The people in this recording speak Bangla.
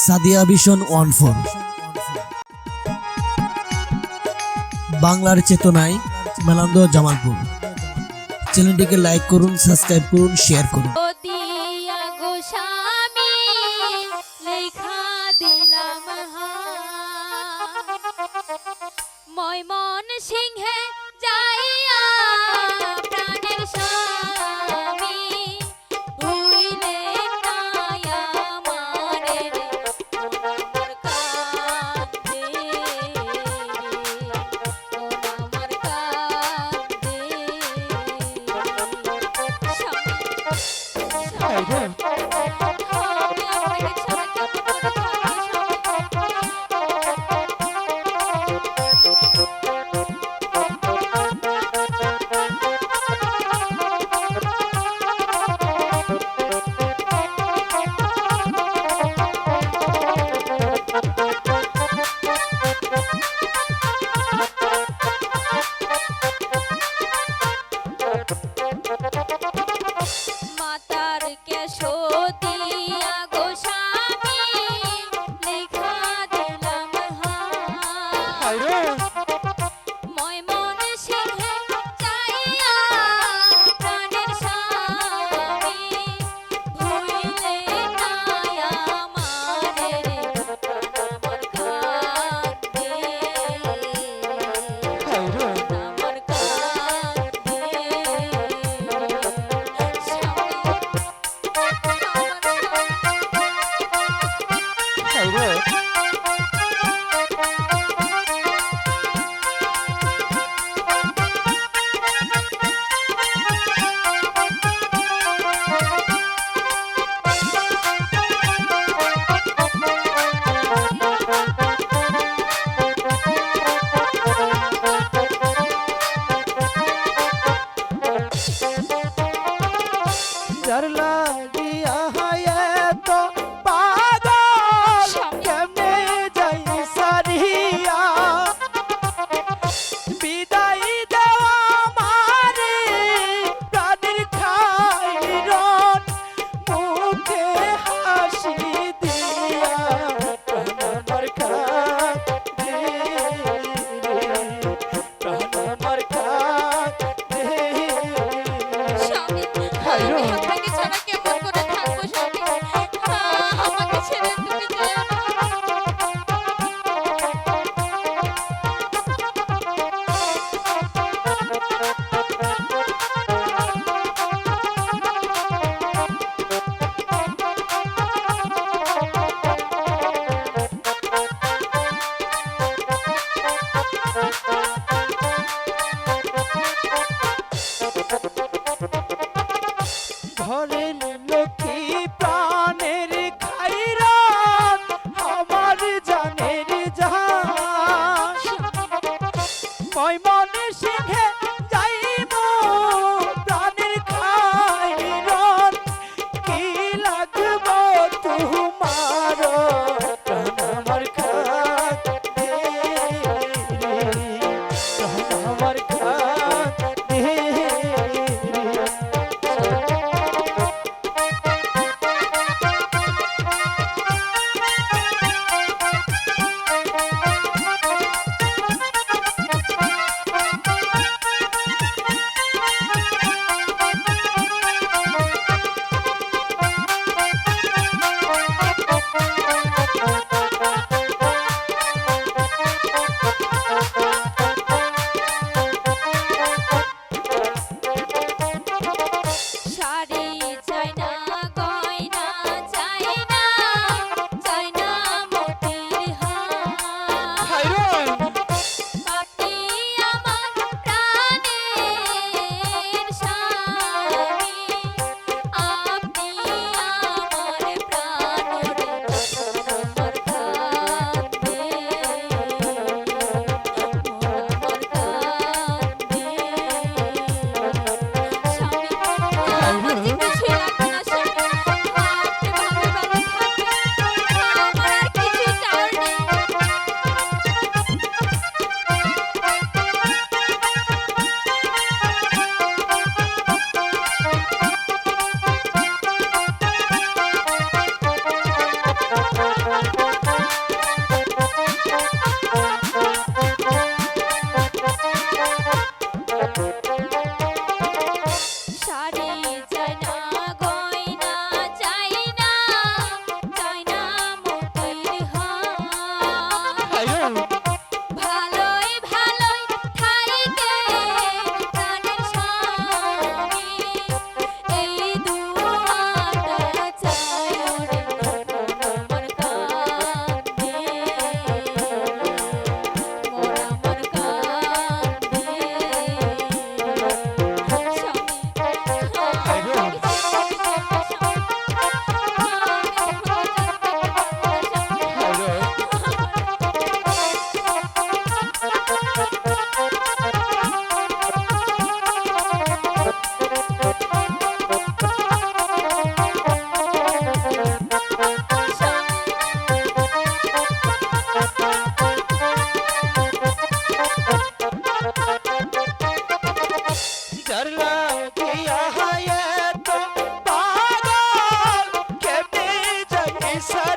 সাদিয়া ভিশন 14 বাংলার চেতনায় মেলান্দ জামালপুর। চ্যানেলটিকে লাইক করুন, সাবস্ক্রাইব করুন, শেয়ার করুন। ময়মন সিংহে যাইয়া প্রাণের স্বামী ভুইলে নায়া মারে রে আমার কাঁদে আমার কাঁদে মাতার কেশদিয়া গোস্বামী লেখা দিলাম ময়মন সিংহে যাইয়া প্রাণের স্বামী ভুইলে নায়া মারে রে আমার কাঁদে আমার কাঁদে डर लागिया है तो पागल केमने जाई सारिया विदाई देवा मारे प्राणेर खाइरन मुखे हासि दिया प्राण আমার কাঁদে प्राण আমার কাঁদে আপনাকে ছাড়া কেমন করে থাকবো স্বামী আমাকে ছেড়ে তুমি যেও না ঘরের লক্ষ্মী প্রাণের খাইরা সাই